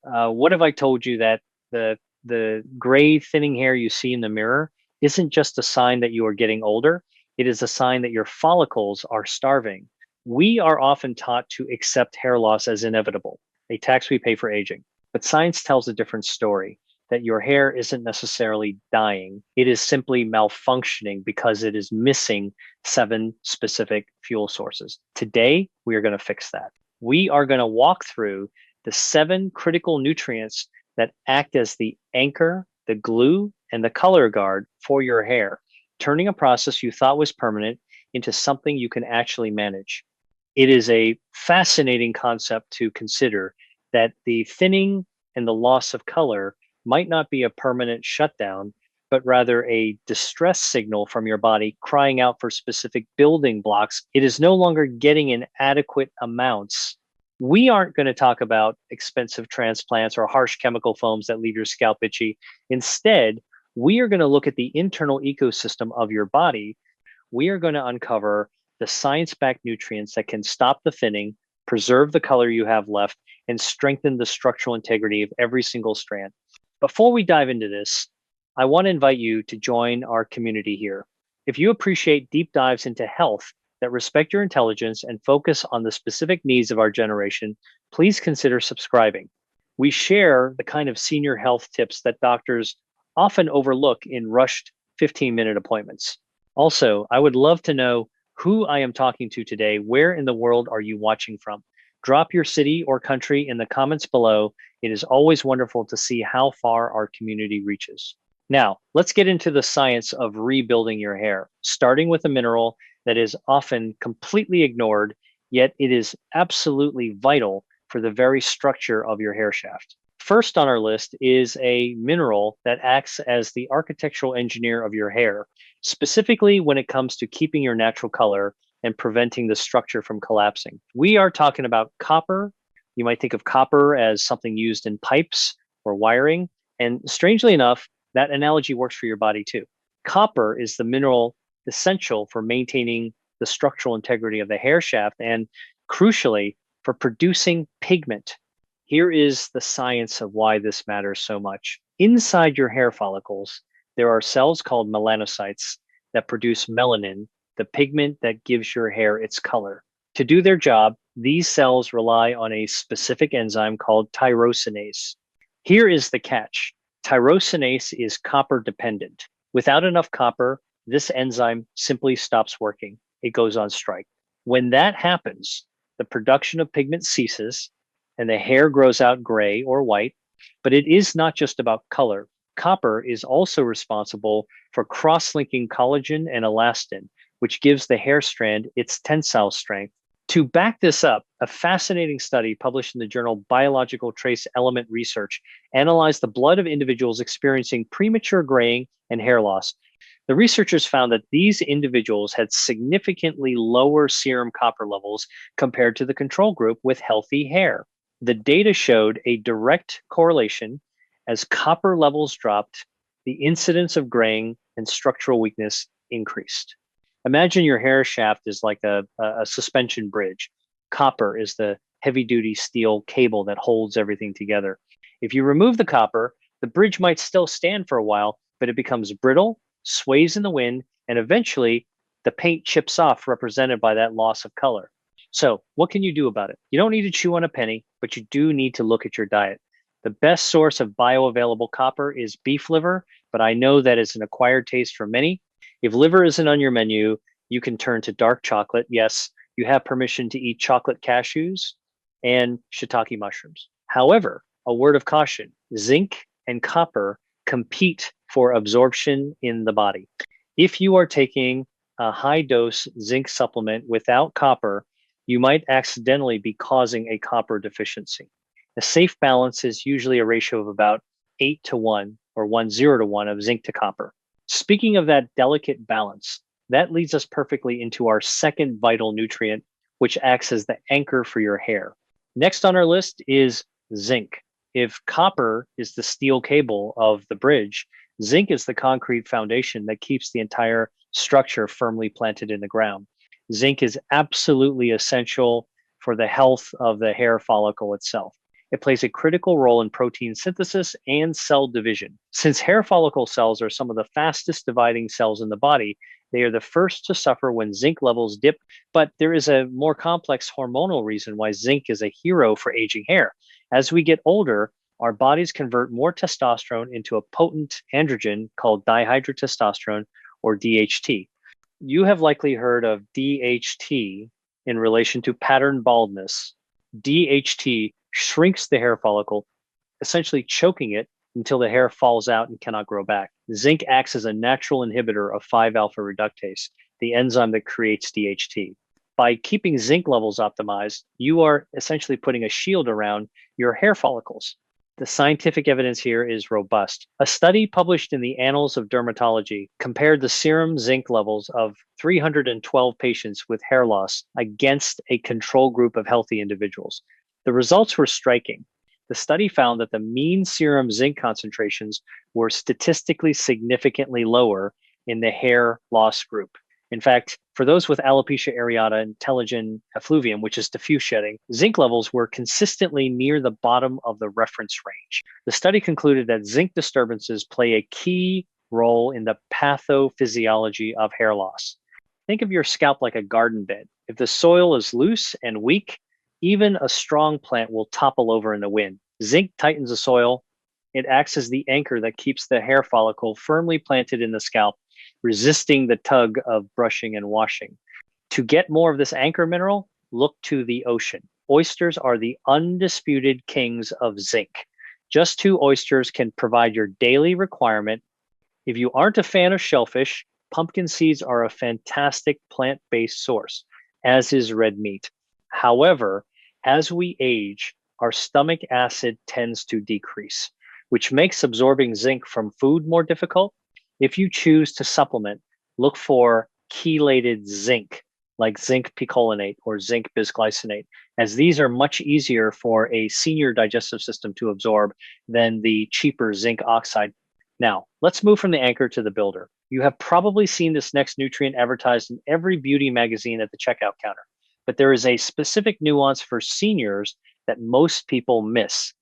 What if I told you that the gray thinning hair you see in the mirror isn't just a sign that you are getting older, it is a sign that your follicles are starving. We are often taught to accept hair loss as inevitable, a tax we pay for aging. But science tells a different story, that your hair isn't necessarily dying. It is simply malfunctioning because it is missing seven specific fuel sources. Today, we are going to fix that. We are going to walk through the seven critical nutrients that act as the anchor, the glue, and the color guard for your hair, turning a process you thought was permanent into something you can actually manage. It is a fascinating concept to consider that the thinning and the loss of color might not be a permanent shutdown, but rather a distress signal from your body crying out for specific building blocks. It is no longer getting in adequate amounts. We aren't going to talk about expensive transplants or harsh chemical foams that leave your scalp itchy. Instead, we are going to look at the internal ecosystem of your body. We are going to uncover the science-backed nutrients that can stop the thinning, preserve the color you have left, and strengthen the structural integrity of every single strand. Before we dive into this, I want to invite you to join our community here. If you appreciate deep dives into health that respect your intelligence and focus on the specific needs of our generation, please consider subscribing. We share the kind of senior health tips that doctors often overlook in rushed 15-minute appointments. Also, I would love to know who I am talking to today. Where in the world are you watching from? Drop your city or country in the comments below. It is always wonderful to see how far our community reaches. Now, let's get into the science of rebuilding your hair, starting with a mineral that is often completely ignored, yet it is absolutely vital for the very structure of your hair shaft. First on our list is a mineral that acts as the architectural engineer of your hair, specifically when it comes to keeping your natural color and preventing the structure from collapsing. We are talking about copper. You might think of copper as something used in pipes or wiring. And strangely enough, that analogy works for your body too. Copper is the mineral essential for maintaining the structural integrity of the hair shaft and, crucially, for producing pigment. Here is the science of why this matters so much. Inside your hair follicles, there are cells called melanocytes that produce melanin, the pigment that gives your hair its color. To do their job, these cells rely on a specific enzyme called tyrosinase. Here is the catch. Tyrosinase is copper dependent. Without enough copper, this enzyme simply stops working. It goes on strike. When that happens, the production of pigment ceases and the hair grows out gray or white. But it is not just about color. Copper is also responsible for cross-linking collagen and elastin, which gives the hair strand its tensile strength. To back this up, a fascinating study published in the journal Biological Trace Element Research analyzed the blood of individuals experiencing premature graying and hair loss. The researchers found that these individuals had significantly lower serum copper levels compared to the control group with healthy hair. The data showed a direct correlation. As copper levels dropped, the incidence of graying and structural weakness increased. Imagine your hair shaft is like a suspension bridge. Copper is the heavy-duty steel cable that holds everything together. If you remove the copper, the bridge might still stand for a while, but it becomes brittle, sways in the wind, and eventually the paint chips off, represented by that loss of color. So what can you do about it? You don't need to chew on a penny, but you do need to look at your diet. The best source of bioavailable copper is beef liver, but I know that is an acquired taste for many. If liver isn't on your menu, you can turn to dark chocolate. Yes, you have permission to eat chocolate cashews and shiitake mushrooms. However, a word of caution, zinc and copper compete for absorption in the body. If you are taking a high dose zinc supplement without copper, you might accidentally be causing a copper deficiency. A safe balance is usually a ratio of about 8-1 or 1:0 of zinc to copper. Speaking of that delicate balance, that leads us perfectly into our second vital nutrient, which acts as the anchor for your hair. Next on our list is zinc. If copper is the steel cable of the bridge, zinc is the concrete foundation that keeps the entire structure firmly planted in the ground. Zinc is absolutely essential for the health of the hair follicle itself. It plays a critical role in protein synthesis and cell division. Since hair follicle cells are some of the fastest dividing cells in the body, they are the first to suffer when zinc levels dip. But there is a more complex hormonal reason why zinc is a hero for aging hair. As we get older, our bodies convert more testosterone into a potent androgen called dihydrotestosterone, or DHT. You have likely heard of DHT in relation to pattern baldness. DHT shrinks the hair follicle, essentially choking it until the hair falls out and cannot grow back. Zinc acts as a natural inhibitor of 5-alpha reductase, the enzyme that creates DHT. By keeping zinc levels optimized, you are essentially putting a shield around your hair follicles. The scientific evidence here is robust. A study published in the Annals of Dermatology compared the serum zinc levels of 312 patients with hair loss against a control group of healthy individuals. The results were striking. The study found that the mean serum zinc concentrations were statistically significantly lower in the hair loss group. In fact, for those with alopecia areata and telogen effluvium, which is diffuse shedding, zinc levels were consistently near the bottom of the reference range. The study concluded that zinc disturbances play a key role in the pathophysiology of hair loss. Think of your scalp like a garden bed. If the soil is loose and weak, even a strong plant will topple over in the wind. Zinc tightens the soil. It acts as the anchor that keeps the hair follicle firmly planted in the scalp, resisting the tug of brushing and washing. To get more of this anchor mineral, look to the ocean. Oysters are the undisputed kings of zinc. Just 2 oysters can provide your daily requirement. If you aren't a fan of shellfish, pumpkin seeds are a fantastic plant-based source, as is red meat. However, as we age, our stomach acid tends to decrease, which makes absorbing zinc from food more difficult. If you choose to supplement, look for chelated zinc, like zinc picolinate or zinc bisglycinate, as these are much easier for a senior digestive system to absorb than the cheaper zinc oxide. Now, let's move from the anchor to the builder. You have probably seen this next nutrient advertised in every beauty magazine at the checkout counter, but there is a specific nuance for seniors that most people miss.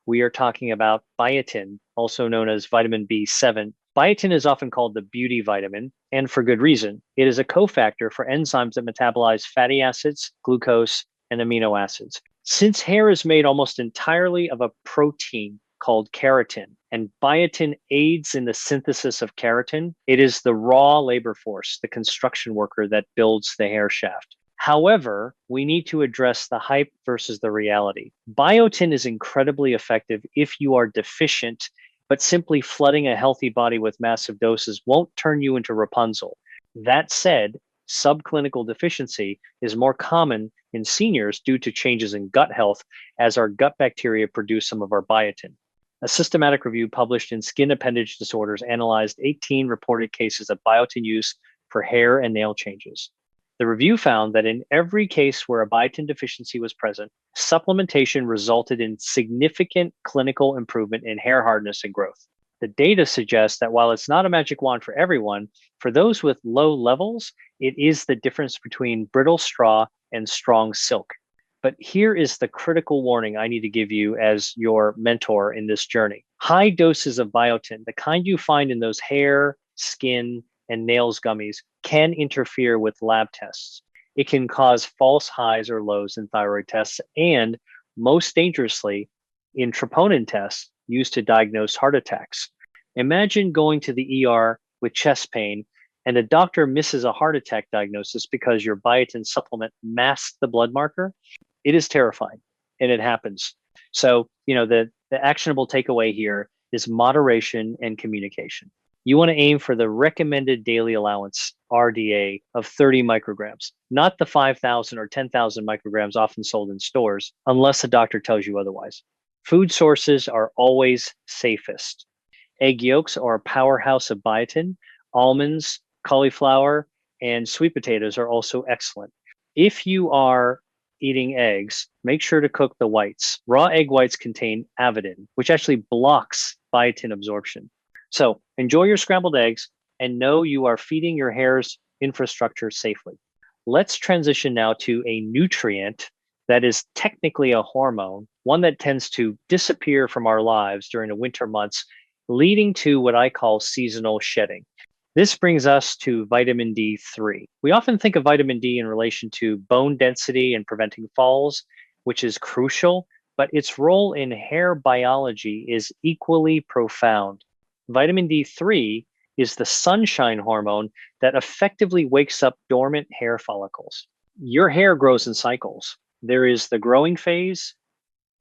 We are talking about biotin, also known as vitamin B7. Biotin is often called the beauty vitamin, and for good reason. It is a cofactor for enzymes that metabolize fatty acids, glucose, and amino acids. Since hair is made almost entirely of a protein called keratin, and biotin aids in the synthesis of keratin, it is the raw labor force, the construction worker that builds the hair shaft. However, we need to address the hype versus the reality. Biotin is incredibly effective if you are deficient, but simply flooding a healthy body with massive doses won't turn you into Rapunzel. That said, subclinical deficiency is more common in seniors due to changes in gut health, as our gut bacteria produce some of our biotin. A systematic review published in Skin Appendage Disorders analyzed 18 reported cases of biotin use for hair and nail changes. The review found that in every case where a biotin deficiency was present, supplementation resulted in significant clinical improvement in hair hardness and growth. The data suggests that while it's not a magic wand for everyone, for those with low levels, it is the difference between brittle straw and strong silk. But here is the critical warning I need to give you as your mentor in this journey. High doses of biotin, the kind you find in those hair, skin, and nails gummies, can interfere with lab tests. It can cause false highs or lows in thyroid tests, and most dangerously, in troponin tests used to diagnose heart attacks. Imagine going to the ER with chest pain and a doctor misses a heart attack diagnosis because your biotin supplement masked the blood marker. It is terrifying, and it happens. So, the actionable takeaway here is moderation and communication. You want to aim for the recommended daily allowance, RDA, of 30 micrograms, not the 5,000 or 10,000 micrograms often sold in stores, unless a doctor tells you otherwise. Food sources are always safest. Egg yolks are a powerhouse of biotin. Almonds, cauliflower, and sweet potatoes are also excellent. If you are eating eggs, make sure to cook the whites. Raw egg whites contain avidin, which actually blocks biotin absorption. So enjoy your scrambled eggs and know you are feeding your hair's infrastructure safely. Let's transition now to a nutrient that is technically a hormone, one that tends to disappear from our lives during the winter months, leading to what I call seasonal shedding. This brings us to vitamin D3. We often think of vitamin D in relation to bone density and preventing falls, which is crucial, but its role in hair biology is equally profound. Vitamin D3 is the sunshine hormone that effectively wakes up dormant hair follicles. Your hair grows in cycles. There is the growing phase,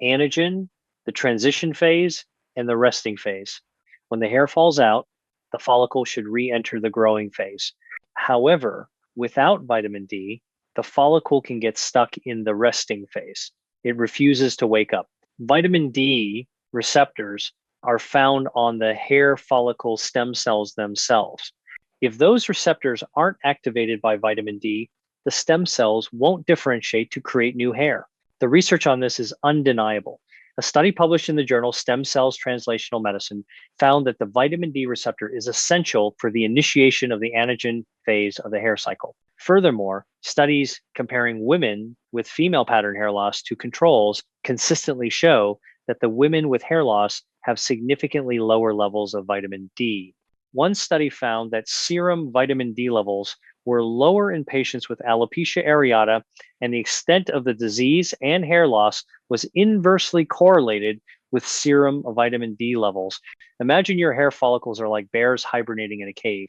anagen, the transition phase, and the resting phase. When the hair falls out, the follicle should re-enter the growing phase. However, without vitamin D, the follicle can get stuck in the resting phase. It refuses to wake up. Vitamin D receptors are found on the hair follicle stem cells themselves. If those receptors aren't activated by vitamin D, the stem cells won't differentiate to create new hair. The research on this is undeniable. A study published in the journal Stem Cells Translational Medicine found that the vitamin D receptor is essential for the initiation of the anagen phase of the hair cycle. Furthermore, studies comparing women with female pattern hair loss to controls consistently show that the women with hair loss have significantly lower levels of vitamin D. One study found that serum vitamin D levels were lower in patients with alopecia areata, and the extent of the disease and hair loss was inversely correlated with serum vitamin D levels. Imagine your hair follicles are like bears hibernating in a cave.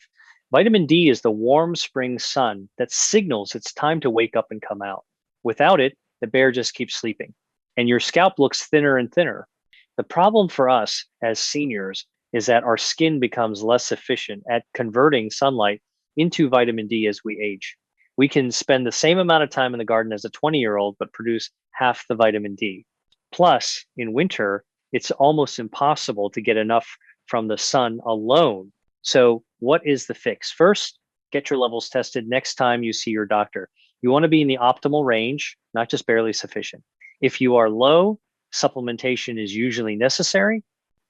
Vitamin D is the warm spring sun that signals it's time to wake up and come out. Without it, the bear just keeps sleeping, and your scalp looks thinner and thinner. The problem for us as seniors is that our skin becomes less efficient at converting sunlight into vitamin D as we age. We can spend the same amount of time in the garden as a 20-year-old, but produce half the vitamin D. Plus, in winter, it's almost impossible to get enough from the sun alone. So, what is the fix? First, get your levels tested next time you see your doctor. You want to be in the optimal range, not just barely sufficient. If you are low, supplementation is usually necessary.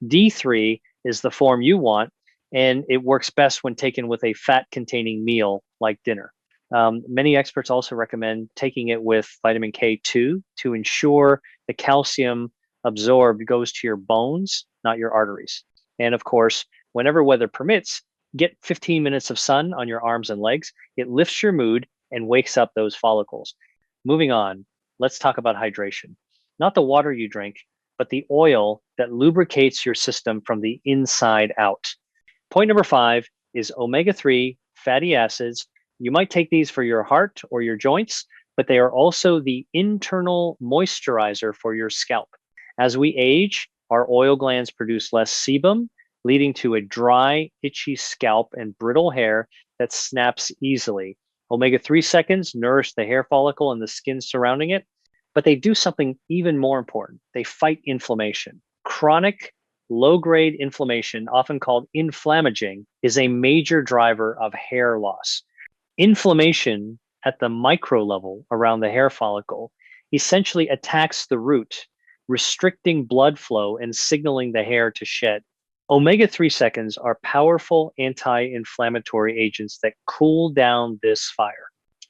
D3 is the form you want, and it works best when taken with a fat-containing meal like dinner. Many experts also recommend taking it with vitamin K2 to ensure the calcium absorbed goes to your bones, not your arteries. And of course, whenever weather permits, get 15 minutes of sun on your arms and legs. It lifts your mood and wakes up those follicles. Moving on, let's talk about hydration. Not the water you drink, but the oil that lubricates your system from the inside out. Point number 5 is omega-3 fatty acids. You might take these for your heart or your joints, but they are also the internal moisturizer for your scalp. As we age, our oil glands produce less sebum, leading to a dry, itchy scalp and brittle hair that snaps easily. Omega-3 seconds nourish the hair follicle and the skin surrounding it, but they do something even more important. They fight inflammation. Chronic, low-grade inflammation, often called inflammaging, is a major driver of hair loss. Inflammation at the micro level around the hair follicle essentially attacks the root, restricting blood flow and signaling the hair to shed. Omega-3 seconds are powerful anti-inflammatory agents that cool down this fire.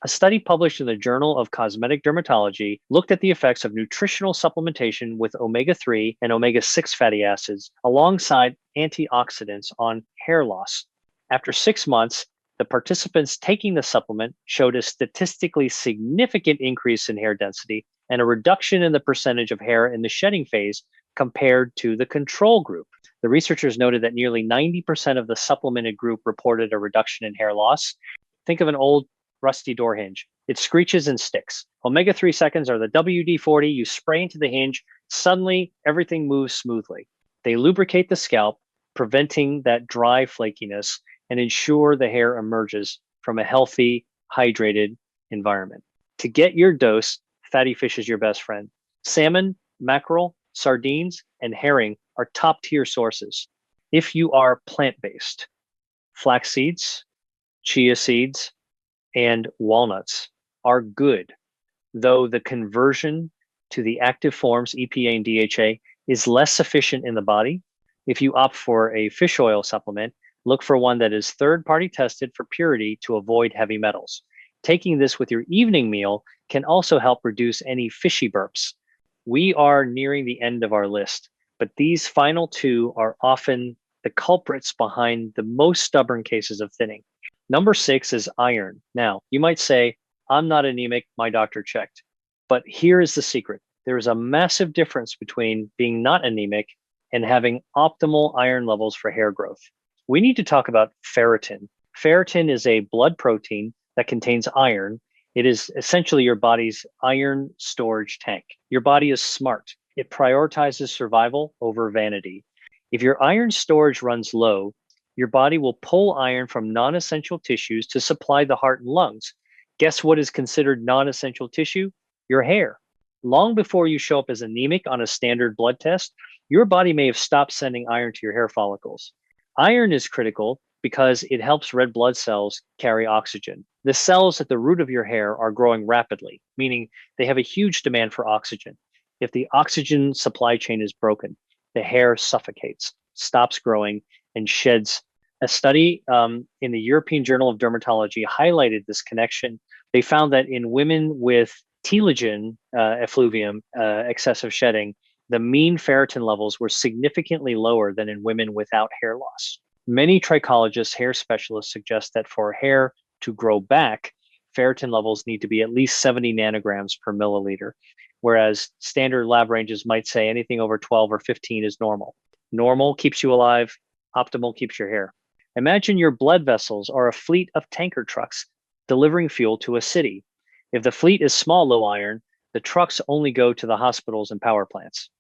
A study published in the Journal of Cosmetic Dermatology looked at the effects of nutritional supplementation with omega-3 and omega-6 fatty acids alongside antioxidants on hair loss. After 6 months, the participants taking the supplement showed a statistically significant increase in hair density and a reduction in the percentage of hair in the shedding phase compared to the control group. The researchers noted that nearly 90% of the supplemented group reported a reduction in hair loss. Think of an old rusty door hinge. It screeches and sticks. Omega-3 seconds are the WD-40. You spray into the hinge, suddenly everything moves smoothly. They lubricate the scalp, preventing that dry flakiness, and ensure the hair emerges from a healthy, hydrated environment. To get your dose, fatty fish is your best friend. Salmon, mackerel, sardines, and herring are top-tier sources. If you are plant-based, flax seeds, chia seeds, and walnuts are good, though the conversion to the active forms, EPA and DHA, is less efficient in the body. If you opt for a fish oil supplement, look for one that is third-party tested for purity to avoid heavy metals. Taking this with your evening meal can also help reduce any fishy burps. We are nearing the end of our list, but these final two are often the culprits behind the most stubborn cases of thinning. Number 6 is iron. Now, you might say, I'm not anemic, my doctor checked. But here is the secret. There is a massive difference between being not anemic and having optimal iron levels for hair growth. We need to talk about ferritin. Ferritin is a blood protein that contains iron. It is essentially your body's iron storage tank. Your body is smart. It prioritizes survival over vanity. If your iron storage runs low, your body will pull iron from non-essential tissues to supply the heart and lungs. Guess what is considered non-essential tissue? Your hair. Long before you show up as anemic on a standard blood test, your body may have stopped sending iron to your hair follicles. Iron is critical because it helps red blood cells carry oxygen. The cells at the root of your hair are growing rapidly, meaning they have a huge demand for oxygen. If the oxygen supply chain is broken, the hair suffocates, stops growing, and sheds. A study in the European Journal of Dermatology highlighted this connection. They found that in women with telogen effluvium, excessive shedding, the mean ferritin levels were significantly lower than in women without hair loss. Many trichologists, hair specialists suggest that for hair to grow back, ferritin levels need to be at least 70 nanograms per milliliter, whereas standard lab ranges might say anything over 12 or 15 is normal. Normal keeps you alive, optimal keeps your hair. Imagine your blood vessels are a fleet of tanker trucks delivering fuel to a city. If the fleet is small low iron, the trucks only go to the hospitals and power plants.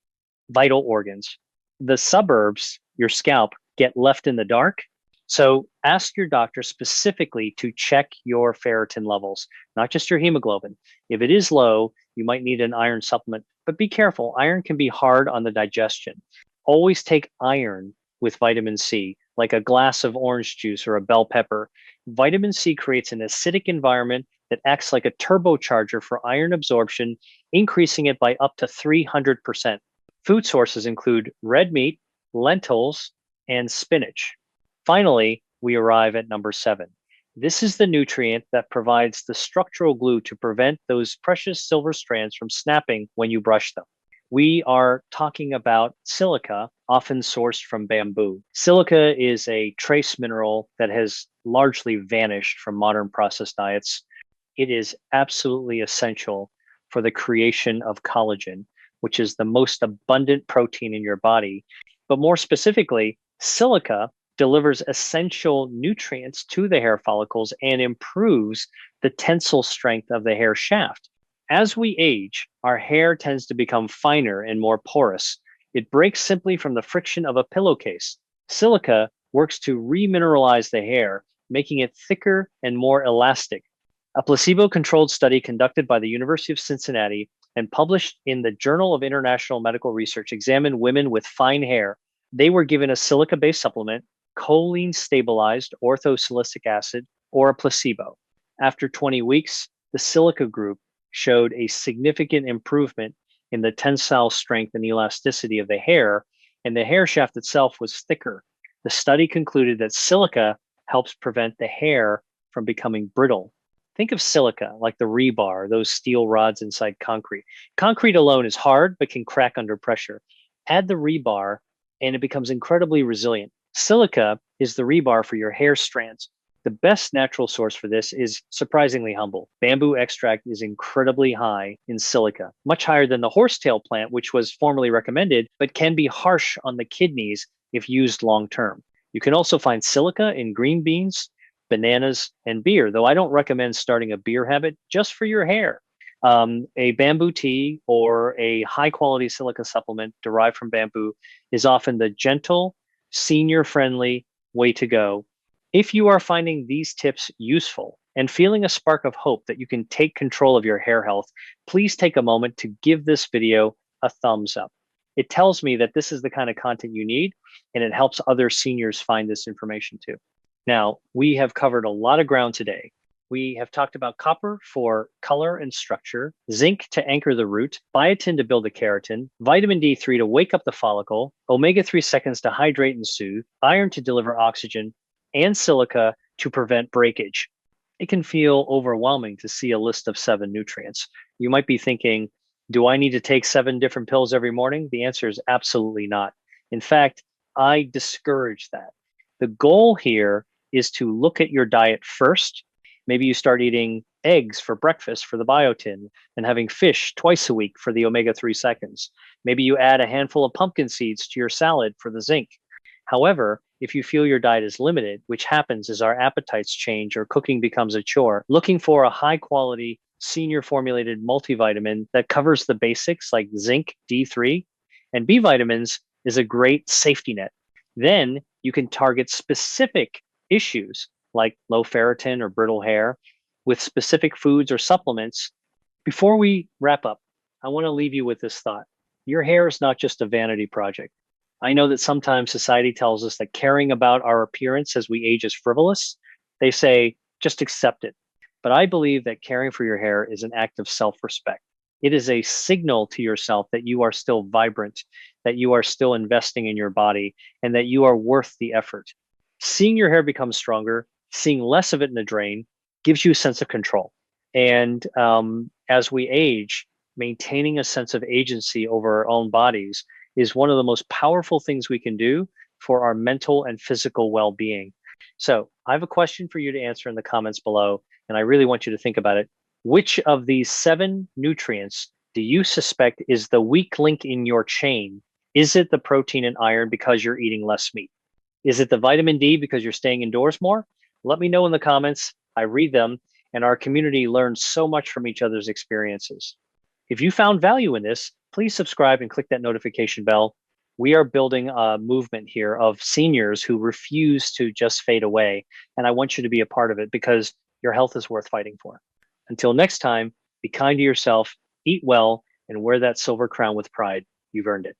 Vital organs. The suburbs, your scalp, get left in the dark. So ask your doctor specifically to check your ferritin levels, not just your hemoglobin. If it is low, you might need an iron supplement, but be careful. Iron can be hard on the digestion. Always take iron with vitamin C, like a glass of orange juice or a bell pepper. Vitamin C creates an acidic environment that acts like a turbocharger for iron absorption, increasing it by up to 300%. Food sources include red meat, lentils, and spinach. Finally, we arrive at number 7. This is the nutrient that provides the structural glue to prevent those precious silver strands from snapping when you brush them. We are talking about silica, often sourced from bamboo. Silica is a trace mineral that has largely vanished from modern processed diets. It is absolutely essential for the creation of collagen, which is the most abundant protein in your body. But more specifically, silica delivers essential nutrients to the hair follicles and improves the tensile strength of the hair shaft. As we age, our hair tends to become finer and more porous. It breaks simply from the friction of a pillowcase. Silica works to remineralize the hair, making it thicker and more elastic. A placebo-controlled study conducted by the University of Cincinnati and published in the Journal of International Medical Research examined women with fine hair. They were given a silica-based supplement, choline-stabilized orthosilicic acid, or a placebo. After 20 weeks, the silica group showed a significant improvement in the tensile strength and elasticity of the hair, and the hair shaft itself was thicker. The study concluded that silica helps prevent the hair from becoming brittle. Think of silica like the rebar, those steel rods inside concrete. Concrete alone is hard, but can crack under pressure. Add the rebar, and it becomes incredibly resilient. Silica is the rebar for your hair strands. The best natural source for this is surprisingly humble. Bamboo extract is incredibly high in silica, much higher than the horsetail plant, which was formerly recommended, but can be harsh on the kidneys if used long term. You can also find silica in green beans, bananas, and beer, though I don't recommend starting a beer habit just for your hair. A bamboo tea or a high quality silica supplement derived from bamboo is often the gentle, senior friendly way to go. If you are finding these tips useful and feeling a spark of hope that you can take control of your hair health, please take a moment to give this video a thumbs up. It tells me that this is the kind of content you need, and it helps other seniors find this information too. Now, we have covered a lot of ground today. We have talked about copper for color and structure, zinc to anchor the root, biotin to build a keratin, vitamin D3 to wake up the follicle, omega-3 seconds to hydrate and soothe, iron to deliver oxygen, and silica to prevent breakage. it can feel overwhelming to see a list of 7 nutrients. You might be thinking, do I need to take 7 different pills every morning? The answer is absolutely not. In fact, I discourage that. The goal here is to look at your diet first. Maybe you start eating eggs for breakfast for the biotin and having fish twice a week for the omega-3 seconds. Maybe you add a handful of pumpkin seeds to your salad for the zinc. However, if you feel your diet is limited, which happens as our appetites change or cooking becomes a chore, looking for a high quality senior formulated multivitamin that covers the basics like zinc, D3, and B vitamins is a great safety net. Then you can target specific issues like low ferritin or brittle hair with specific foods or supplements. Before we wrap up, I want to leave you with this thought. Your hair is not just a vanity project. I know that sometimes society tells us that caring about our appearance as we age is frivolous. They say, just accept it. But I believe that caring for your hair is an act of self respect. It is a signal to yourself that you are still vibrant, that you are still investing in your body, and that you are worth the effort. Seeing your hair become stronger, seeing less of it in the drain, gives you a sense of control. And as we age, maintaining a sense of agency over our own bodies is one of the most powerful things we can do for our mental and physical well being. So, I have a question for you to answer in the comments below, and I really want you to think about it. Which of these 7 nutrients do you suspect is the weak link in your chain? Is it the protein and iron because you're eating less meat? Is it the vitamin D because you're staying indoors more? Let me know in the comments. I read them, and our community learns so much from each other's experiences. If you found value in this, please subscribe and click that notification bell. We are building a movement here of seniors who refuse to just fade away. And I want you to be a part of it because your health is worth fighting for. Until next time, be kind to yourself, eat well, and wear that silver crown with pride. You've earned it.